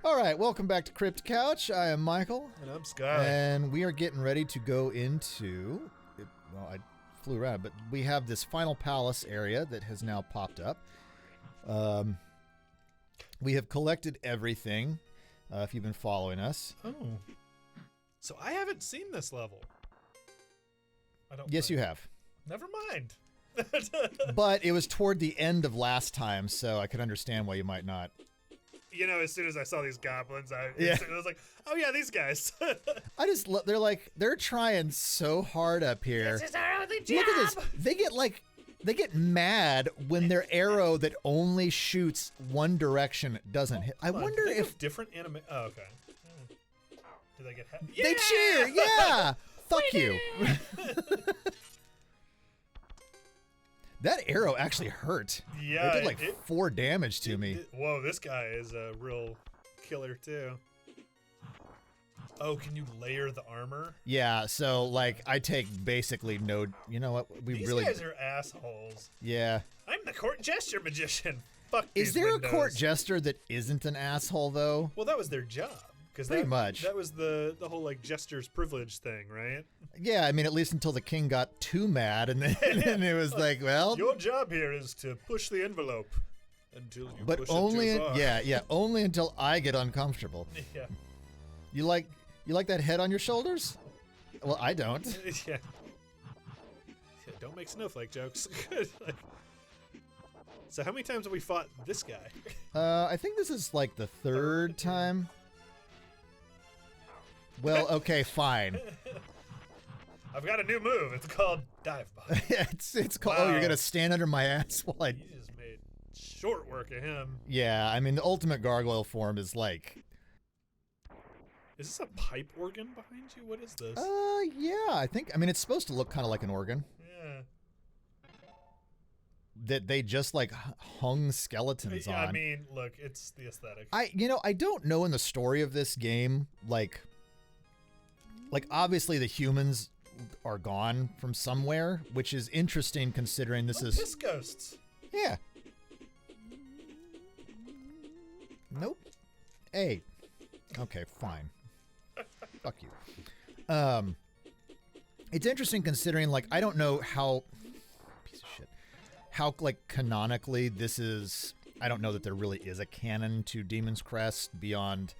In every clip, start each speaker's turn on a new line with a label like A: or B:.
A: All right, welcome back to Crypt Couch. I am Michael.
B: And I'm Sky.
A: And we are getting ready to go into... Well, I flew around, but we have this final palace area that has now popped up. We have collected everything, if you've been following us.
B: Oh. So I haven't seen this level.
A: Yes, you have.
B: Never mind.
A: But it was toward the end of last time, so I could understand why you might not.
B: You know, as soon as I saw these goblins, I was like, oh yeah, these guys.
A: They're trying so hard up here.
B: This is our only job.
A: Look at this. They get mad when their arrow that only shoots one direction doesn't hit. I wonder if
B: different anime. Oh, okay. Do they get? Yeah!
A: They cheer. Yeah. Fuck you. That arrow actually hurt.
B: Yeah,
A: it did 4 damage to me.
B: Whoa, this guy is a real killer too. Oh, can you layer the armor?
A: Yeah, so I take basically no. You know what?
B: These guys are assholes.
A: Yeah.
B: I'm the court gesture magician. Fuck.
A: Is there a court jester that isn't an asshole though?
B: Well, that was their job.
A: Pretty much.
B: That was the whole jester's privilege thing, right?
A: Yeah, I mean, at least until the king got too mad, and then it was like, well,
B: your job here is to push the envelope until you push
A: only
B: it too far.
A: Yeah, only until I get uncomfortable.
B: Yeah.
A: You like that head on your shoulders? Well, I don't.
B: Yeah. Don't make snowflake jokes. So how many times have we fought this guy?
A: I think this is like the third time. Well, okay, fine.
B: I've got a new move. It's called dive bomb.
A: it's called. Wow. Oh, you're gonna stand under my ass while I.
B: You just made short work of him.
A: Yeah, I mean the ultimate gargoyle form is like.
B: Is this a pipe organ behind you? What is this?
A: Yeah, I think. I mean, it's supposed to look kind of like an organ.
B: Yeah.
A: That they just hung skeletons on.
B: I mean, look, it's the aesthetic.
A: I don't know in the story of this game, like obviously the humans are gone from somewhere, which is interesting considering this is
B: piss ghosts.
A: Yeah. Nope. Hey. Okay, fine. Fuck you. It's interesting considering I don't know how piece of shit. How canonically this is. I don't know that there really is a canon to Demon's Crest beyond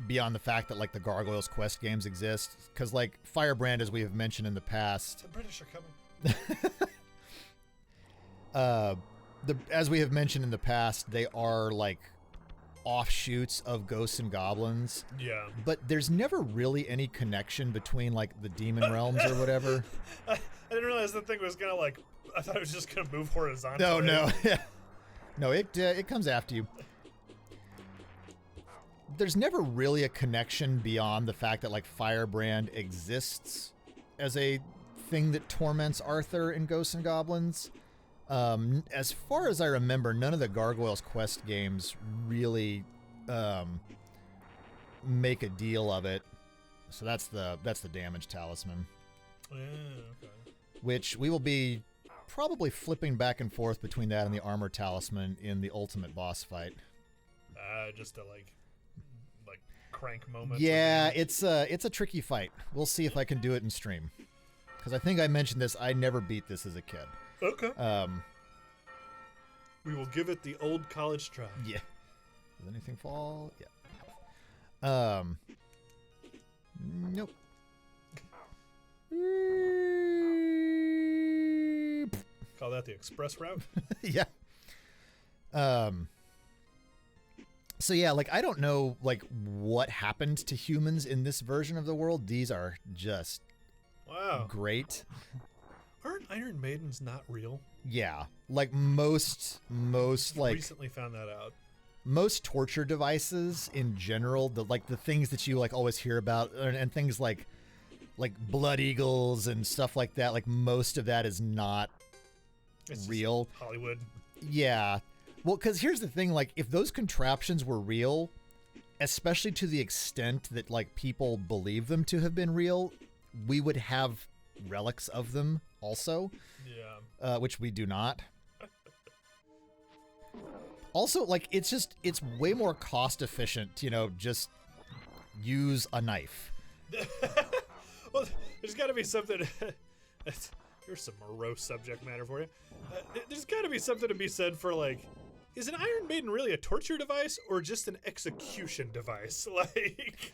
A: beyond the fact that the Gargoyles Quest games exist, because Firebrand, as we have mentioned in the past,
B: the British are coming.
A: As we have mentioned in the past, they are offshoots of Ghosts and Goblins.
B: Yeah.
A: But there's never really any connection between the demon realms or whatever.
B: I didn't realize the thing was gonna I thought it was just gonna move horizontally.
A: No. No, it comes after you. There's never really a connection beyond the fact that Firebrand exists as a thing that torments Arthur in Ghosts and Goblins. As far as I remember, none of the Gargoyles Quest games really make a deal of it. So that's the damage talisman.
B: Yeah, okay.
A: Which we will be probably flipping back and forth between that and the armor talisman in the ultimate boss fight.
B: Just to crank moments.
A: Yeah, it's a tricky fight. We'll see if I can do it in stream. Because I think I mentioned this, I never beat this as a kid.
B: Okay. We will give it the old college try.
A: Yeah. Does anything fall? Yeah. Nope.
B: Call that the express route?
A: Yeah. So yeah, I don't know what happened to humans in this version of the world. These are just great.
B: Aren't Iron Maidens not real?
A: Yeah. Most
B: recently found that out.
A: Most torture devices in general, the things that you always hear about, and things like blood eagles and stuff like that, most of that is not real.
B: Hollywood.
A: Yeah. Well, because here's the thing, if those contraptions were real, especially to the extent that people believe them to have been real, we would have relics of them also.
B: Yeah.
A: Which we do not. Also, like, it's way more cost efficient, just use a knife.
B: Well, there's got to be something. Here's some morose subject matter for you. There's got to be something to be said for, like, is an Iron Maiden really a torture device or just an execution device? Like,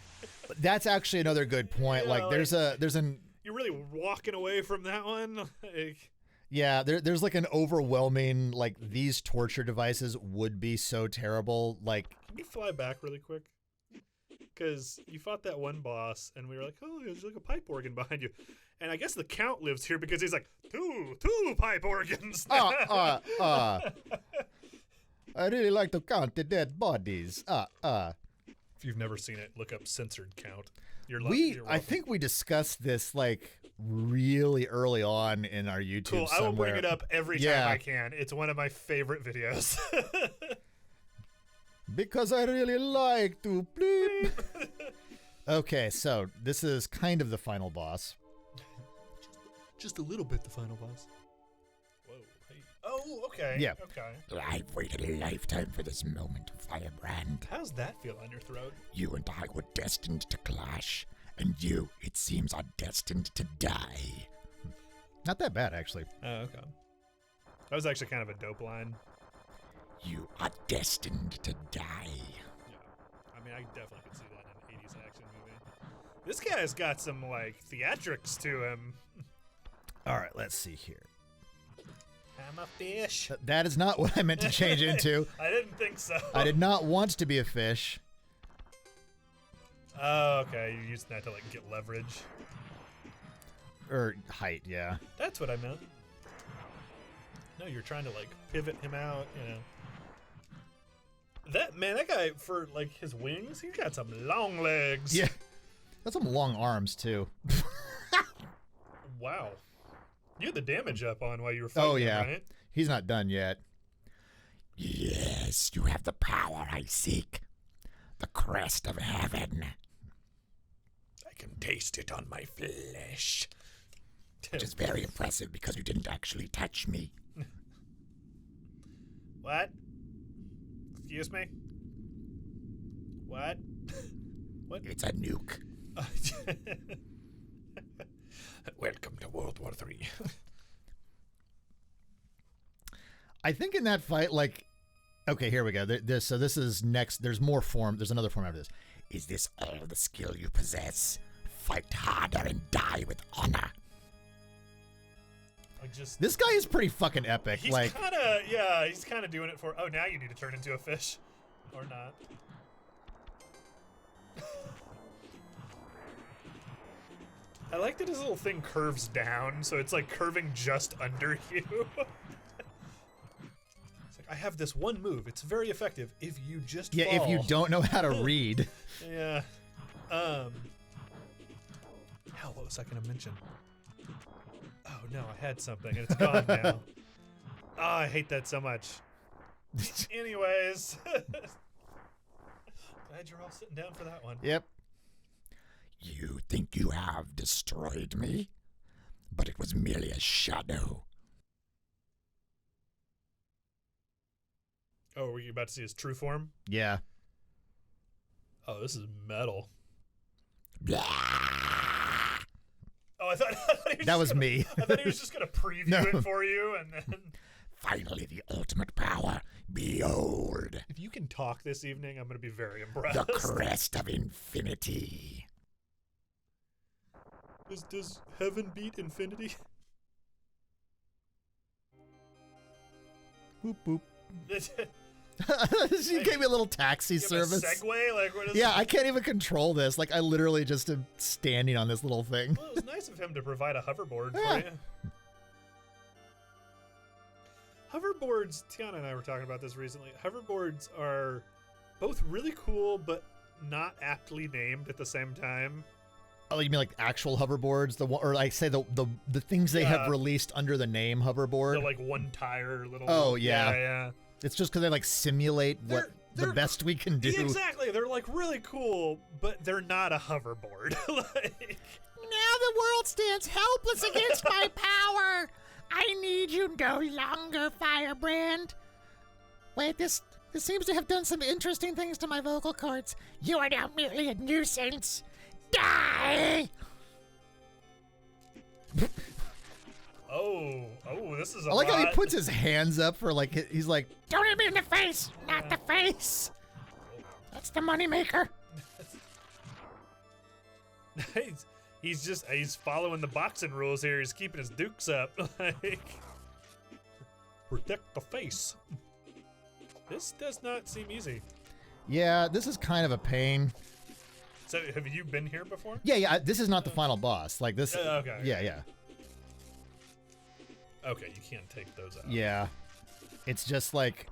A: that's actually another good point.
B: Yeah,
A: like, there's an.
B: You're really walking away from that one. Like,
A: yeah, there's like an overwhelming, like, these torture devices would be so terrible. Like,
B: can you fly back really quick? Because you fought that one boss, and we were like, oh, there's like a pipe organ behind you. And I guess the Count lives here because he's like, two pipe organs.
A: I really like to count the dead bodies.
B: If you've never seen it, look up censored Count.
A: I think we discussed this, like, really early on in our YouTube
B: Cool,
A: somewhere.
B: I will bring it up every time I can. It's one of my favorite videos.
A: Because I really like to bleep. Okay, so this is kind of the final boss.
B: Just a little bit the final boss. Whoa. Hey. Oh, okay.
A: Yeah.
B: Okay.
C: I've waited a lifetime for this moment, Firebrand.
B: How's that feel on your throat?
C: You and I were destined to clash, and you, it seems, are destined to die.
A: Not that bad, actually.
B: Oh, okay. That was actually kind of a dope line.
C: You are destined to die.
B: Yeah. I mean, I definitely could see that in an 80s action movie. This guy's got some, like, theatrics to him.
A: All right, let's see here.
B: I'm a fish.
A: That is not what I meant to change into.
B: I didn't think so.
A: I did not want to be a fish.
B: Oh, okay. You're using that to, like, get leverage.
A: Or height, yeah.
B: That's what I meant. No, you're trying to, like, pivot him out, That guy, for, like, his wings, he's got some long legs.
A: Yeah. Got some long arms, too.
B: Wow. You had the damage up on while you were fighting him, right?
A: He's not done yet.
C: Yes, you have the power I seek. The crest of heaven. I can taste it on my flesh. Which is very impressive because you didn't actually touch me.
B: What? Excuse me? What? What?
C: It's a nuke. Welcome to World War III.
A: I think in that fight, like, okay, here we go. This is next. There's more form. There's another form after this.
C: Is this all the skill you possess? Fight harder and die with honor.
A: This guy is pretty fucking epic.
B: He's
A: like,
B: he's kind of doing it for. Oh, now you need to turn into a fish, or not. I like that his little thing curves down, so it's like curving just under you. It's like, I have this one move. It's very effective if you just fall.
A: if you don't know how to read.
B: Yeah. Hell, what was I gonna mention? Oh no, I had something and it's gone now. Oh, I hate that so much. Anyways. Glad you're all sitting down for that one.
A: Yep.
C: You think you have destroyed me? But it was merely a shadow.
B: Oh, were you about to see his true form?
A: Yeah.
B: Oh, this is metal.
C: Blah.
B: Oh, I thought he was
A: That was me.
B: I thought he was just gonna preview it for you, and then.
C: Finally, the ultimate power. Behold.
B: If you can talk this evening, I'm gonna be very impressed.
C: The crest of infinity.
B: Does heaven beat infinity?
A: Boop boop. She gave me a little taxi service.
B: Segway? Like, what is
A: Yeah, I can't even control this. Like, I literally just am standing on this little thing.
B: Well, it was nice of him to provide a hoverboard
A: Yeah.
B: for you. Hoverboards, Tiana and I were talking about this recently. Hoverboards are both really cool, but not aptly named at the same time.
A: Oh, you mean like actual hoverboards? Or like say the things they have released under the name hoverboard?
B: They're like one tire little.
A: Oh, yeah.
B: Yeah.
A: It's just because they like simulate what the best we can do.
B: Yeah, exactly. They're like really cool, but they're not a hoverboard. Like,
C: Now the world stands helpless against my power. I need you no longer, Firebrand. Wait, this This seems to have done some interesting things to my vocal cords. You are now merely a nuisance. Die!
B: Oh, this is a
A: I like how he
B: lot.
A: puts his hands up for like, he's like,
C: Don't hit me in the face! Not the face! That's the moneymaker.
B: he's following the boxing rules here. He's keeping his dukes up. Like, protect the face. This does not seem easy.
A: yeah, this is kind of a pain.
B: So, have you been here before?
A: Yeah, this is not the final boss. Like this.
B: Okay.
A: Yeah.
B: Okay, you can't take those out.
A: Yeah. It's just like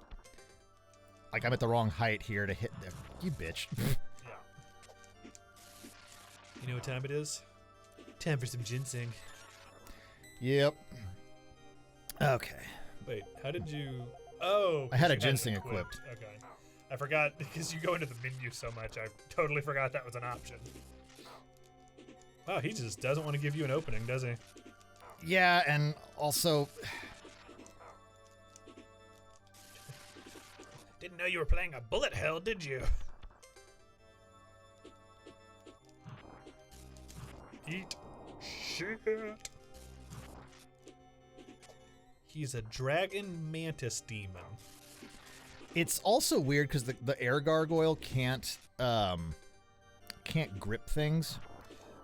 A: I'm at the wrong height here to hit them. You bitch.
B: Yeah. You know what time it is? Time for some ginseng.
A: Yep. Okay.
B: Wait, how did you... Oh.
A: I had a
B: you it
A: ginseng equipped.
B: Okay. I forgot, because you go into the menu so much, I totally forgot that was an option. Wow, he just doesn't want to give you an opening, does he?
A: Yeah, and also...
B: Didn't know you were playing a bullet hell, did you? Eat shit. He's a dragon mantis demon.
A: It's also weird because the air gargoyle can't grip things.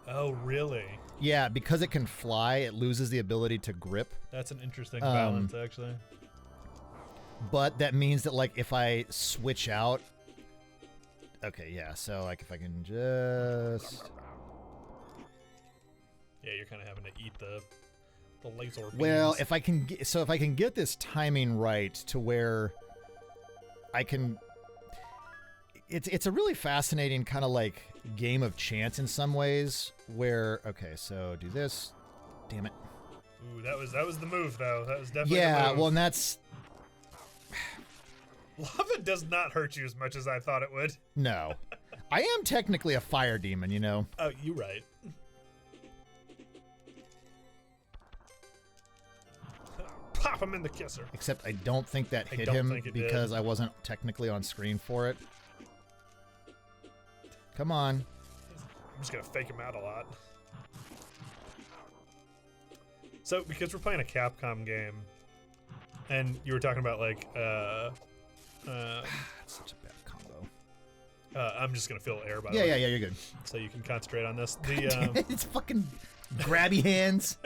B: Oh, really?
A: Yeah, because it can fly, it loses the ability to grip.
B: That's an interesting balance, actually.
A: But that means that, like, if I switch out... Okay, yeah, so, like, if I can just...
B: Yeah, you're kind of having to eat the laser beams.
A: Well, if I can get this timing right to where I can... It's a really fascinating kind of, like, game of chance in some ways, where... Okay, so do this. Damn it.
B: Ooh, that was the move, though. That was definitely the
A: Yeah,
B: move.
A: well, and that's...
B: Lava does not hurt you as much as I thought it would.
A: No. I am technically a fire demon, you know?
B: Oh, you're right. Pop him in the kisser.
A: Except I don't think that hit
B: don't
A: him
B: think it
A: because
B: did.
A: I wasn't technically on screen for it. Come on.
B: I'm just gonna fake him out a lot. So, because we're playing a Capcom game, and you were talking about, like,
A: That's such a bad combo.
B: I'm just gonna fill air, by the
A: Yeah,
B: way.
A: yeah, yeah, you're good.
B: So you can concentrate on this.
A: It's fucking grabby hands.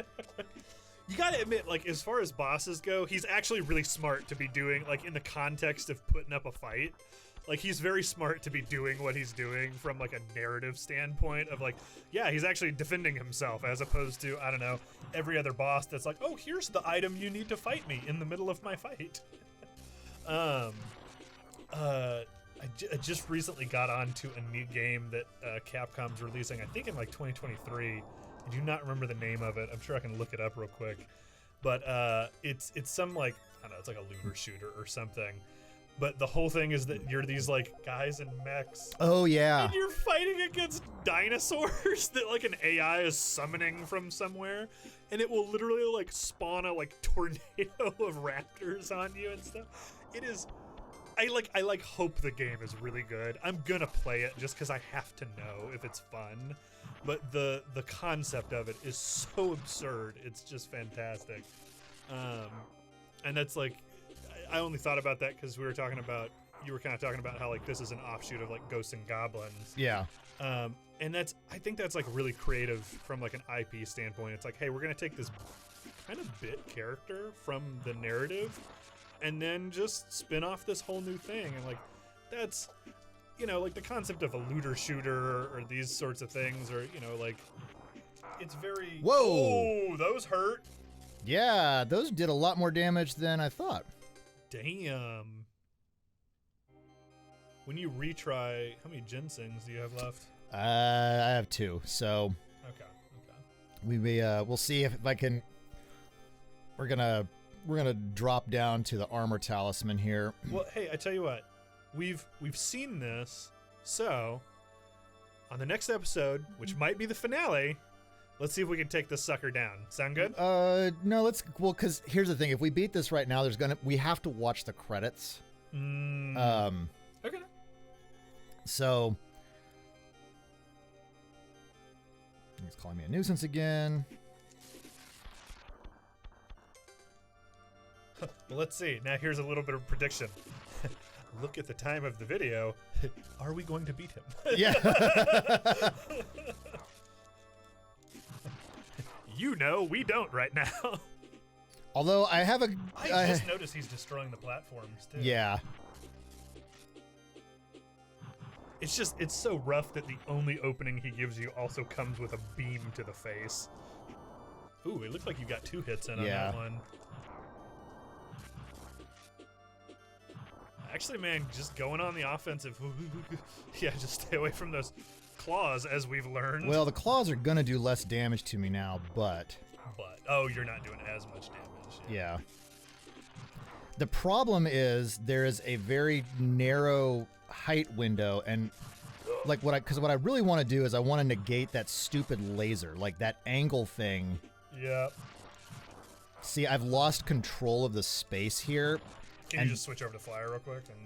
B: You gotta admit, like, as far as bosses go, he's actually really smart to be doing, like, in the context of putting up a fight. Like, he's very smart to be doing what he's doing from, like, a narrative standpoint of, like, yeah, he's actually defending himself as opposed to, I don't know, every other boss that's like, oh, here's the item you need to fight me in the middle of my fight. I just recently got onto a new game that Capcom's releasing, I think in, like, 2023. I do not remember the name of it. I'm sure I can look it up real quick. But it's some, like, I don't know, it's like a looter shooter or something. But the whole thing is that you're these, like, guys in mechs.
A: Oh, yeah.
B: And you're fighting against dinosaurs that, like, an AI is summoning from somewhere. And it will literally, like, spawn a, like, tornado of raptors on you and stuff. It is... I hope the game is really good. I'm gonna play it just because I have to know if it's fun. But the concept of it is so absurd. It's just fantastic. And that's, like... I only thought about that because you were kind of talking about how, like, this is an offshoot of, like, Ghosts and Goblins.
A: Yeah.
B: And I think that's, like, really creative from, like, an IP standpoint. It's like, hey, we're going to take this kind of bit character from the narrative and then just spin off this whole new thing. And, like, that's, you know, like, the concept of a looter shooter or these sorts of things, or, you know, like, it's very...
A: Whoa!
B: Oh, those hurt.
A: Yeah, those did a lot more damage than I thought.
B: Damn. When you retry, how many ginsengs do you have left?
A: I have 2, so
B: Okay.
A: we'll see if I can. We're gonna drop down to the armor talisman here.
B: Well, hey, I tell you what, we've seen this, so on the next episode, which might be the finale, let's see if we can take this sucker down. Sound good?
A: No, because here's the thing: if we beat this right now, we have to watch the credits.
B: Okay.
A: So he's calling me a nuisance again.
B: Well, let's see. Now here's a little bit of prediction. Look at the time of the video. Are we going to beat him?
A: Yeah.
B: You know, we don't right now.
A: Although I have a...
B: I just noticed he's destroying the platforms, too.
A: Yeah.
B: It's so rough that the only opening he gives you also comes with a beam to the face. Ooh, it looked like you got 2 hits in on that one. Actually, man, just going on the offensive. Yeah, just stay away from those claws, as we've learned.
A: Well, the claws are going to do less damage to me now, but...
B: Oh, you're not doing as much damage.
A: Yeah. The problem is there is a very narrow height window, and like what I really want to do is I want to negate that stupid laser, like that angle thing.
B: Yeah.
A: See, I've lost control of the space here.
B: Can you just switch over to flyer real quick? And...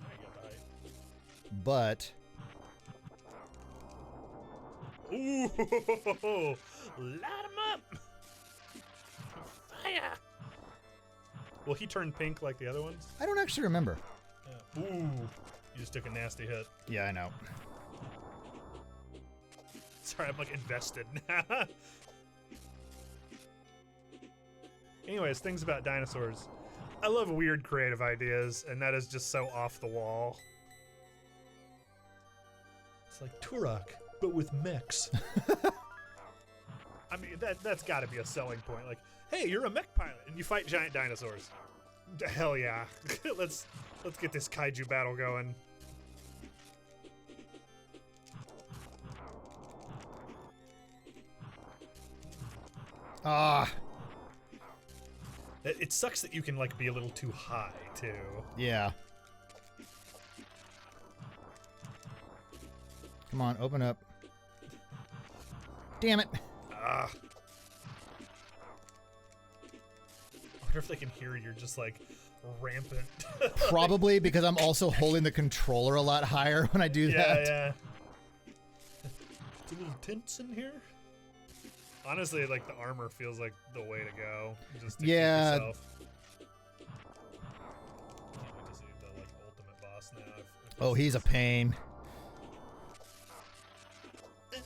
B: now you got the height.
A: But...
B: Ooh! Light him up! Fire! Will he turn pink like the other ones?
A: I don't actually remember.
B: Yeah. Ooh! You just took a nasty hit.
A: Yeah, I know.
B: Sorry, I'm like invested now. Anyways, things about dinosaurs. I love weird creative ideas, and that is just so off the wall. It's like Turok, but with mechs. I mean, that's got to be a selling point. Like, hey, you're a mech pilot, and you fight giant dinosaurs. Hell yeah! let's get this kaiju battle going.
A: Ah.
B: It sucks that you can like be a little too high too.
A: Yeah. Come on, open up. Damn it.
B: Ah. I wonder if they can hear you're just like rampant.
A: Probably because I'm also holding the controller a lot higher when I do that.
B: Yeah. It's a little tense in here. Honestly, like the armor feels like the way to go. Just to keep yourself. Can't wait to see the like ultimate boss now.
A: Oh, he's a pain.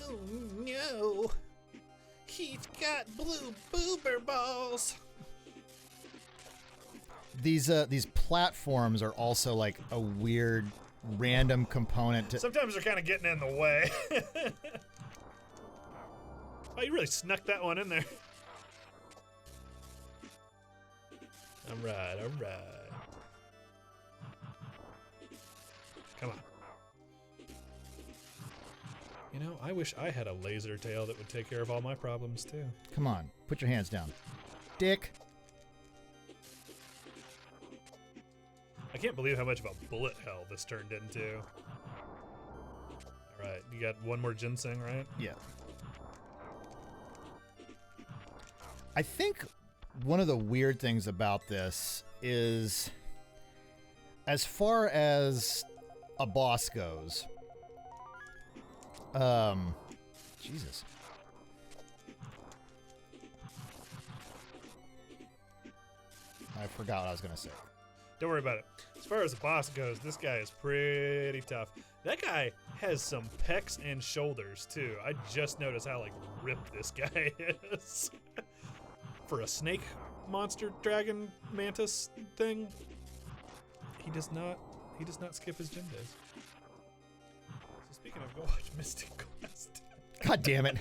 B: Oh no! He's got blue boober balls.
A: These platforms are also like a weird, random component to.
B: Sometimes they're kind of getting in the way. Oh, you really snuck that one in there. All right. Come on. You know, I wish I had a laser tail that would take care of all my problems, too.
A: Come on, put your hands down. Dick.
B: I can't believe how much of a bullet hell this turned into. All right, you got one more ginseng, right?
A: Yeah. I think one of the weird things about this is, as far as a boss goes, Jesus. I forgot what I was going to say.
B: Don't worry about it. As far as the boss goes, this guy is pretty tough. That guy has some pecs and shoulders, too. I just noticed how, like, ripped this guy is. For a snake monster dragon mantis thing, he does not skip his gym days. So speaking of, go watch Mystic Quest.
A: God damn it.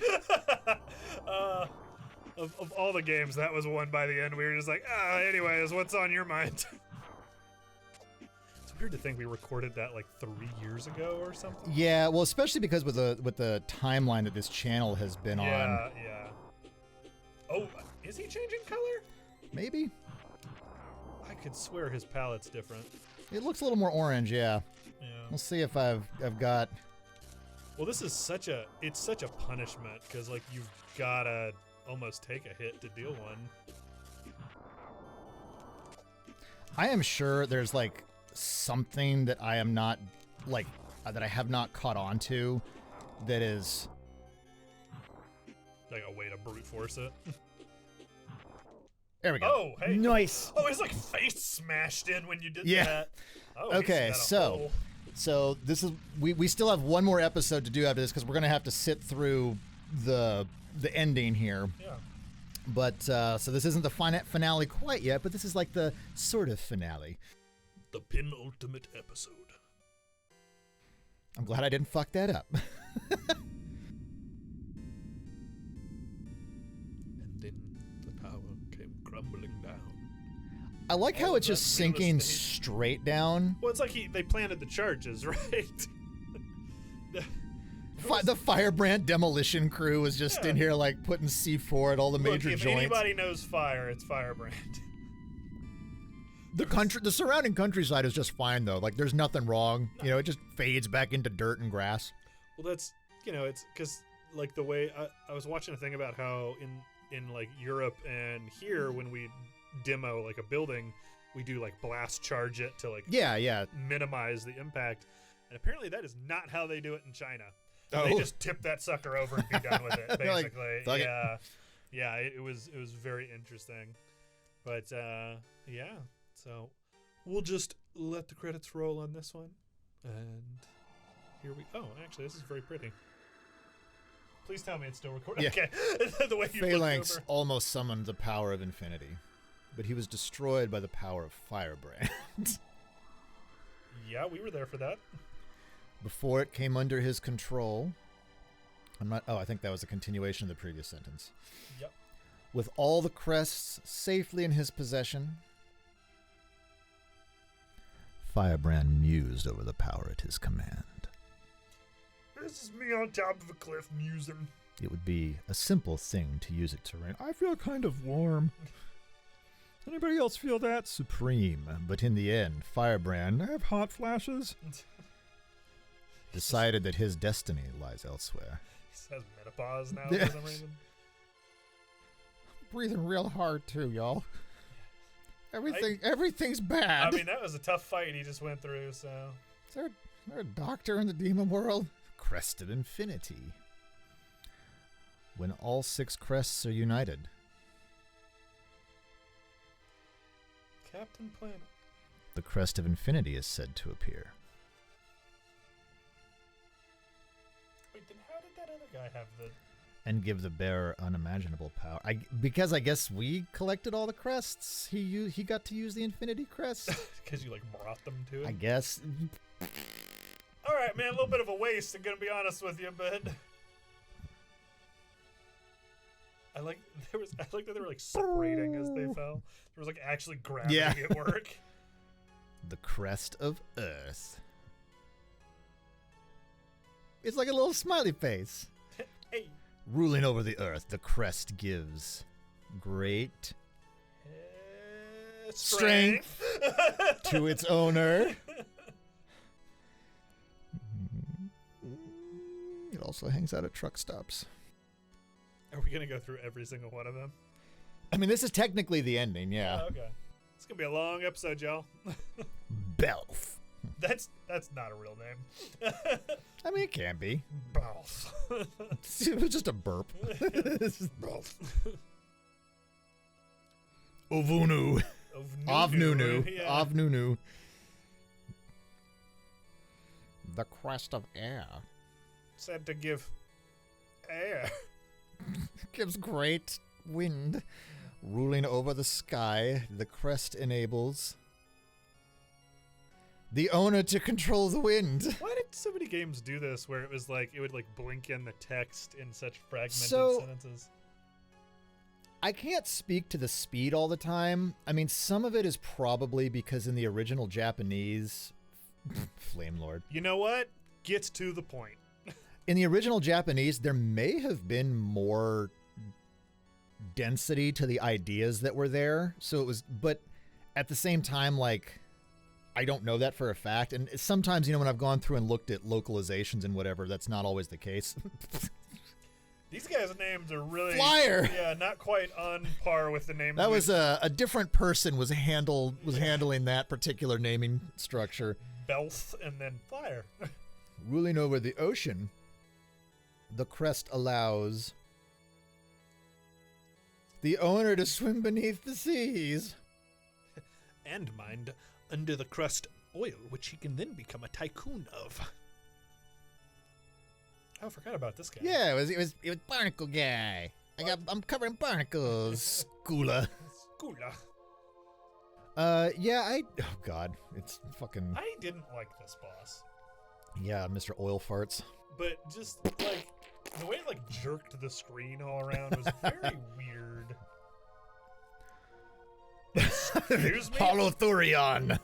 B: Of all the games, that was one by the end. We were just like, anyways, what's on your mind? It's weird to think we recorded that like 3 years ago or something.
A: Yeah, well, especially because with the timeline that this channel has been on.
B: Yeah. Oh, is he changing color?
A: Maybe.
B: I could swear his palette's different.
A: It looks a little more orange, yeah.
B: Yeah.
A: We'll see if I've got.
B: Well, this is such a punishment because like you've gotta almost take a hit to deal one.
A: I am sure there's like something that I am not like that I have not caught on to that is
B: like a way to brute force it.
A: there we go.
B: Oh, hey.
A: Nice.
B: Oh, his like face smashed in when you did
A: Yeah.
B: that. Oh,
A: Okay,
B: he's got a
A: so
B: hole.
A: so this is we still have one more episode to do after this because we're gonna have to sit through the ending here.
B: Yeah.
A: But so this isn't the finale quite yet, but this is like the sort of finale.
B: The penultimate episode.
A: I'm glad I didn't fuck that up.
B: And then the tower came crumbling down.
A: I like how
B: All
A: it's
B: of
A: just
B: that real
A: sinking
B: estate.
A: straight down.
B: Well, it's like they planted the charges, right?
A: The Firebrand demolition crew was just in
B: Yeah.
A: here like putting C4 at all the major
B: Look, if
A: joints.
B: anybody knows fire, it's Firebrand.
A: The surrounding countryside is just fine though. Like there's nothing wrong. You know, it just fades back into dirt and grass.
B: Well, that's, it's because like the way I was watching a thing about how in like Europe and here when we demo like a building, we do like blast charge it to like
A: Yeah.
B: minimize the impact, and apparently that is not how they do it in China.
A: Oh.
B: They just tip that sucker over and be done with it.
A: They're like,
B: Basically,
A: "Fuck it."
B: yeah. It was very interesting, but yeah. So we'll just let the credits roll on this one, and here we. Oh, actually, this is very pretty. Please tell me it's still recording.
A: Yeah.
B: Okay, the way you
A: Phalanx
B: looked over.
A: almost summoned the power of infinity, but he was destroyed by the power of Firebrand.
B: Yeah, we were there for that.
A: Before it came under his control. I think that was a continuation of the previous sentence.
B: Yep.
A: With all the crests safely in his possession, Firebrand mused over the power at his command.
B: This is me on top of a cliff musing.
A: It would be a simple thing to use it to rain. I feel kind of warm. Anybody else feel that? Supreme. But in the end, Firebrand, I have hot flashes, decided that his destiny lies elsewhere.
B: He has menopause now
A: Yeah.
B: for some reason.
A: Breathing real hard too, y'all. Everything's bad.
B: I mean, that was a tough fight he just went through, so.
A: Is there a doctor in the demon world? Crest of Infinity. When all 6 crests are united,
B: Captain Planet.
A: the Crest of Infinity is said to appear.
B: Wait, then how did that other guy have the...
A: And give the bearer unimaginable power. Because I guess we collected all the crests. He got to use the Infinity Crest.
B: Because you, like, brought them to him?
A: I guess.
B: All right, man, a little bit of a waste, I'm going to be honest with you, but... I like that they were, like, separating as they fell. There was, like, actually gravity
A: Yeah.
B: at work.
A: The Crest of Earth. It's like a little smiley face.
B: Hey.
A: Ruling over the earth, the crest gives great strength to its owner. It also hangs out at truck stops.
B: Are we going to go through every single one of them?
A: I mean, this is technically the ending, yeah.
B: Oh, okay. It's going to be a long episode, y'all.
A: Belf.
B: That's not a real name.
A: I mean, it can be.
B: Balf.
A: It was just a burp. Ovunu. Avnunu.
B: Yeah.
A: Avnunu. The crest of air.
B: Said to give air.
A: Gives great wind. Ruling over the sky, the crest enables the owner to control the wind.
B: Why did so many games do this where it was like, it would like blink in the text in such fragmented sentences?
A: I can't speak to the speed all the time. I mean, some of it is probably because in the original Japanese, Flame Lord.
B: You know what? Get to the point.
A: In the original Japanese, there may have been more density to the ideas that were there. So it was, but at the same time, like, I don't know that for a fact. And sometimes, when I've gone through and looked at localizations and whatever, that's not always the case.
B: These guys' names are really
A: Flyer.
B: Yeah, not quite on par with the name.
A: That was a different person was handling that particular naming structure.
B: Belth and then Flyer.
A: Ruling over the ocean, the Crest allows the owner to swim beneath the seas.
B: And mined under the crust oil, which he can then become a tycoon of. Oh, I forgot about this guy.
A: Yeah, it was Barnacle Guy. I'm covering barnacles. Skula.
B: Skula.
A: Oh God, it's fucking.
B: I didn't like this boss.
A: Yeah, Mr. Oil Farts.
B: But just like the way it like jerked the screen all around was very weird. Excuse me?
A: Holothurion.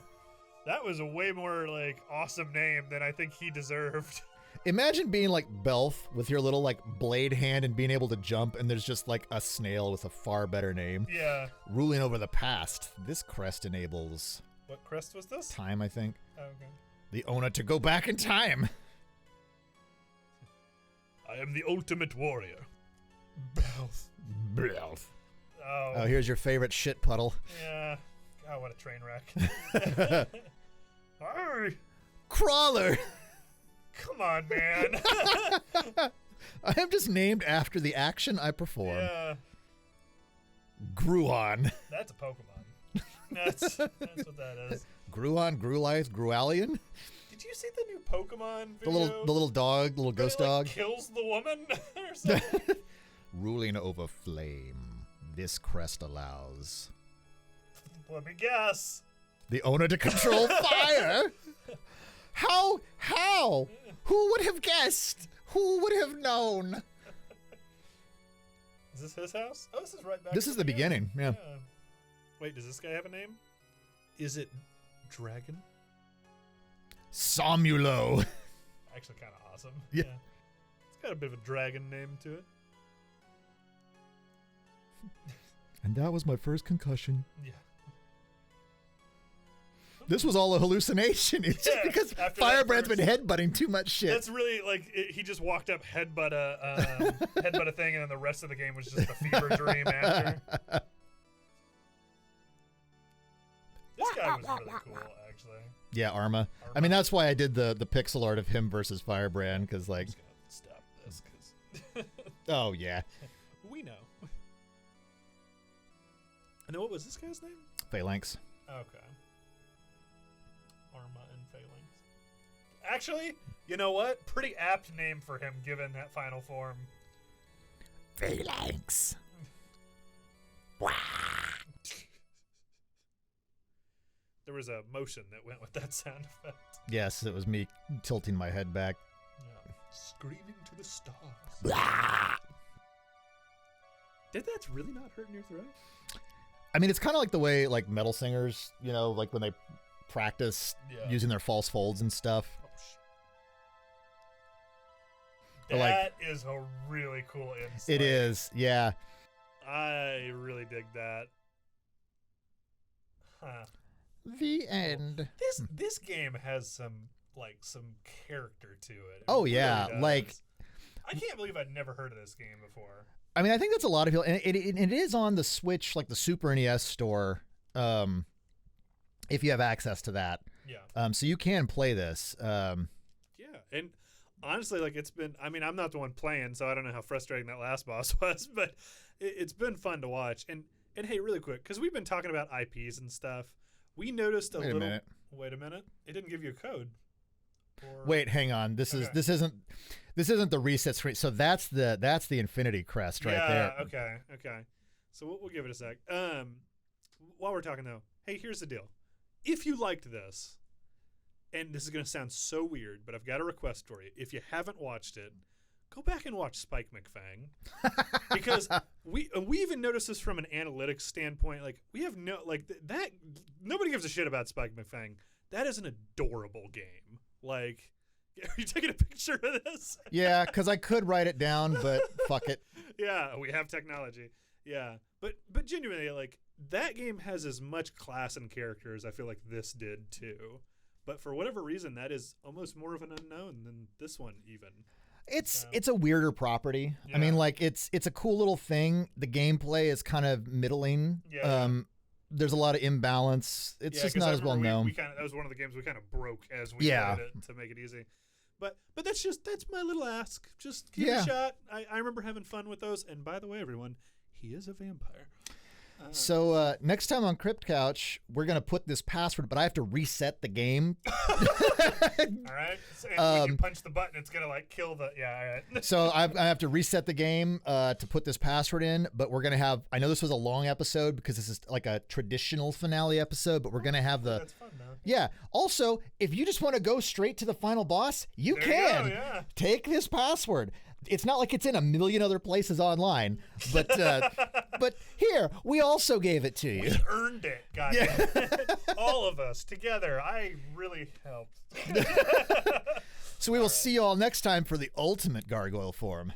B: That was a way more like awesome name than I think he deserved.
A: Imagine being like Belth with your little like blade hand and being able to jump, and there's just like a snail with a far better name.
B: Yeah.
A: Ruling over the past, this crest enables
B: What crest was this?
A: time, I think.
B: Oh, okay.
A: The owner to go back in time.
B: I am the ultimate warrior. Belth.
A: Belth.
B: Oh.
A: Oh, here's your favorite shit puddle.
B: Yeah. God, what a train wreck. Hey,
A: Crawler.
B: come on, man.
A: I am just named after the action I perform.
B: Yeah.
A: Gruon.
B: That's a Pokemon. That's what that is.
A: Gruon, Grulife, Grualian.
B: Did you see the new Pokemon
A: The
B: video?
A: little dog, little
B: Where
A: ghost
B: it, like,
A: dog.
B: kills the woman or something.
A: Ruling over flame. This crest allows
B: Let me guess.
A: the owner to control fire. How? Who would have guessed? Who would have known?
B: Is this his house? Oh, this is right back.
A: This
B: to
A: is the beginning. Yeah.
B: Wait, does this guy have a name? Is it Dragon?
A: Somulo.
B: Actually, kind of awesome.
A: Yeah.
B: It's got a bit of a dragon name to it.
A: And that was my first concussion.
B: Yeah.
A: This was all a hallucination. It's just
B: Yeah,
A: because
B: after that
A: Firebrand's
B: first-
A: been headbutting too much shit.
B: That's really like he just walked up, headbutt a thing, and then the rest of the game was just a fever dream after. This guy was really cool, actually.
A: Yeah, Arma. I mean, that's why I did the pixel art of him versus Firebrand, because like,
B: I'm just gonna stop this because
A: oh yeah,
B: we know. And then what was this guy's name?
A: Phalanx.
B: Okay. Arma and Phalanx. Actually, you know what? Pretty apt name for him, given that final form.
C: Phalanx.
B: There was a motion that went with that sound effect.
A: Yes, it was me tilting my head back.
B: Yeah. Screaming to the stars.
C: Blah.
B: Did that really not hurt in your throat?
A: I mean, it's kind of like the way like metal singers, you know, like when they practice
B: Yeah.
A: using their false folds and stuff.
B: Oh, shit.
A: Or, like-
B: That is a really cool insight.
A: It is, yeah.
B: I really dig that. Huh.
A: The end.
B: This game has some character to it. It
A: Oh,
B: really
A: yeah,
B: does.
A: like-
B: I can't believe I'd never heard of this game before.
A: I mean, I think that's a lot of people, and it is on the Switch, like the Super NES store, if you have access to that.
B: Yeah.
A: So you can play this.
B: Yeah, and honestly, like it's been. I mean, I'm not the one playing, so I don't know how frustrating that last boss was, but it's been fun to watch. And hey, really quick, because we've been talking about IPs and stuff, we noticed
A: Wait a minute.
B: Wait a minute. It didn't give you a code. Or,
A: Wait, hang on. This isn't the reset screen. So that's the Infinity Crest right there.
B: Yeah. Okay. So we'll give it a sec. While we're talking though, hey, here's the deal. If you liked this, and this is gonna sound so weird, but I've got a request for you. If you haven't watched it, go back and watch Spike McFang, because we even noticed this from an analytics standpoint. Like we have that nobody gives a shit about Spike McFang. That is an adorable game. Like, are you taking a picture of this?
A: Yeah, because I could write it down, but fuck it.
B: Yeah, we have technology. Yeah, but genuinely, like that game has as much class and character as I feel like this did too. But for whatever reason, that is almost more of an unknown than this one even.
A: It's a weirder property.
B: Yeah.
A: I mean, like it's a cool little thing. The gameplay is kind of middling.
B: Yeah.
A: There's a lot of imbalance. It's just not as well known.
B: That was one of the games we kind of broke as we played it to make it easy. But that's my little ask. Just give it a shot. I remember having fun with those. And by the way, everyone, he is a vampire.
A: So next time on Crypt Couch, we're gonna put this password, but I have to reset the game.
B: All right. And when you punch the button, it's gonna like kill the. Yeah. All right.
A: So I have to reset the game to put this password in, but we're gonna have. I know this was a long episode because this is like a traditional finale episode, but we're gonna have the.
B: That's fun though.
A: Yeah. Also, if you just want to go straight to the final boss, you can.
B: Yeah.
A: Take this password. It's not like it's in a million other places online, but here we also gave it to you.
B: We earned it, goddamn. All of us together. I really helped.
A: So we will see you all next time for the ultimate gargoyle form.